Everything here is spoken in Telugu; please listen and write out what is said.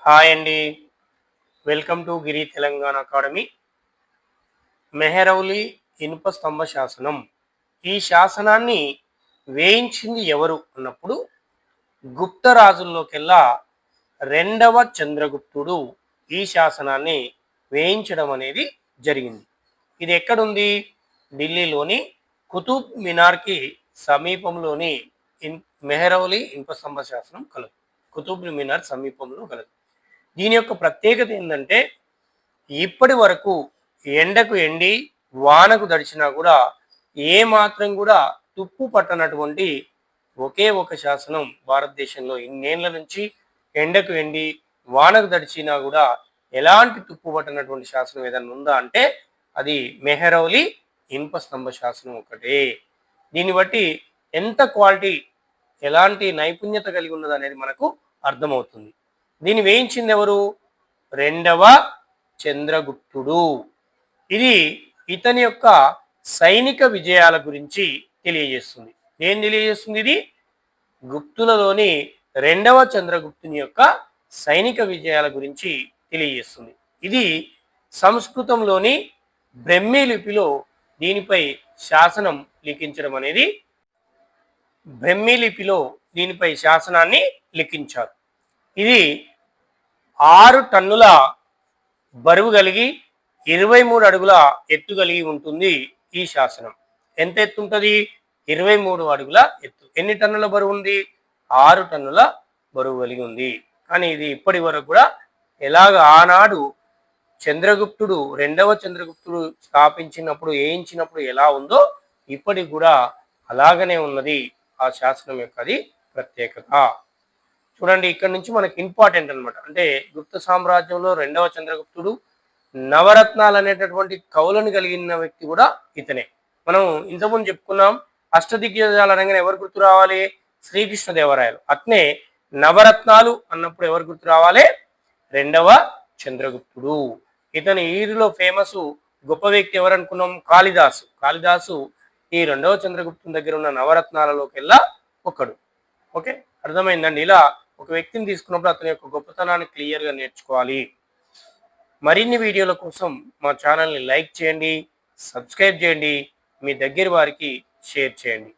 హాయ్ అండి. Welcome to Giri Telangana academy. Mehrauli ఇనుప స్తంభ శాసనం. ఈ శాసనాన్ని వేయించింది ఎవరు అన్నప్పుడు గుప్త రాజుల్లోకెల్లా రెండవ చంద్రగుప్తుడు ఈ శాసనాన్ని వేయించడం అనేది జరిగింది. ఇది ఎక్కడుంది? ఢిల్లీలోని కుతుబ్ మినార్కి సమీపంలోని మెహరౌలి ఇనుప స్తంభ శాసనం కలదు. కుతుబ్ మినార్ సమీపంలో కలదు. దీని యొక్క ప్రత్యేకత ఏంటంటే ఇప్పటి వరకు ఎండకు ఎండి వానకు దడిచినా కూడా ఏ మాత్రం కూడా తుప్పు పట్టనటువంటి ఒకే ఒక శాసనం భారతదేశంలో ఇన్నేళ్ల నుంచి ఎండకు ఎండి వానకు దడిచినా కూడా ఎలాంటి తుప్పు పట్టనటువంటి శాసనం ఏదైనా ఉందా అంటే అది మెహరౌలి ఇనుప స్తంభ శాసనం ఒకటే. దీన్ని బట్టి ఎంత క్వాలిటీ ఎలాంటి నైపుణ్యత కలిగి ఉన్నది అనేది మనకు అర్థమవుతుంది. దీన్ని వేయించింది ఎవరు? రెండవ చంద్రగుప్తుడు. ఇది ఇతని యొక్క సైనిక విజయాల గురించి తెలియజేస్తుంది. ఏం తెలియజేస్తుంది? ఇది గుప్తులలోని రెండవ చంద్రగుప్తుని యొక్క సైనిక విజయాల గురించి తెలియజేస్తుంది. ఇది సంస్కృతంలోని బ్రహ్మీ లిపిలో దీనిపై శాసనం లిఖించడం అనేది బ్రహ్మీ లిపిలో దీనిపై శాసనాన్ని లిఖించారు. ఇది 6 టన్నుల బరువు కలిగి 23 అడుగుల ఎత్తు కలిగి ఉంటుంది. ఈ శాసనం ఎంత ఎత్తు ఉంటుంది? 23 అడుగుల ఎత్తు. ఎన్ని టన్నుల బరువు ఉంది? 6 టన్నుల బరువు కలిగి ఉంది. కానీ ఇది ఇప్పటి వరకు కూడా ఎలాగ ఆనాడు చంద్రగుప్తుడు రెండవ చంద్రగుప్తుడు స్థాపించినప్పుడు వేయించినప్పుడు ఎలా ఉందో ఇప్పటికి కూడా అలాగనే ఉన్నది ఆ శాసనం యొక్క అది ప్రత్యేకత. చూడండి, ఇక్కడ నుంచి మనకి ఇంపార్టెంట్ అనమాట. అంటే గుప్త సామ్రాజ్యంలో రెండవ చంద్రగుప్తుడు నవరత్నాలు అనేటటువంటి కవులను కలిగిన వ్యక్తి కూడా ఇతనే. మనం ఇంతకుముందు చెప్పుకున్నాం, అష్టదిగ్గజాలు అనగానే ఎవరు గుర్తు రావాలి? శ్రీకృష్ణదేవరాయలు. అట్నే నవరత్నాలు అన్నప్పుడు ఎవరు గుర్తు రావాలి? రెండవ చంద్రగుప్తుడు. ఇతని ఈరులో ఫేమస్ గొప్ప వ్యక్తి ఎవరు అనుకున్నాం? కాళిదాసు. కాళిదాసు ఈ రెండవ చంద్రగుప్తుని దగ్గర ఉన్న నవరత్నాలలోకెల్లా ఒకడు. ఓకే, అర్థమైందండి? ఇలా ఒక వ్యక్తిని తీసుకున్నప్పుడు అతని యొక్క గొప్పతనాన్ని క్లియర్గా నేర్చుకోవాలి. మరిన్ని వీడియోల కోసం మా ఛానల్ని లైక్ చేయండి, సబ్స్క్రైబ్ చేయండి, మీ దగ్గర వారికి షేర్ చేయండి.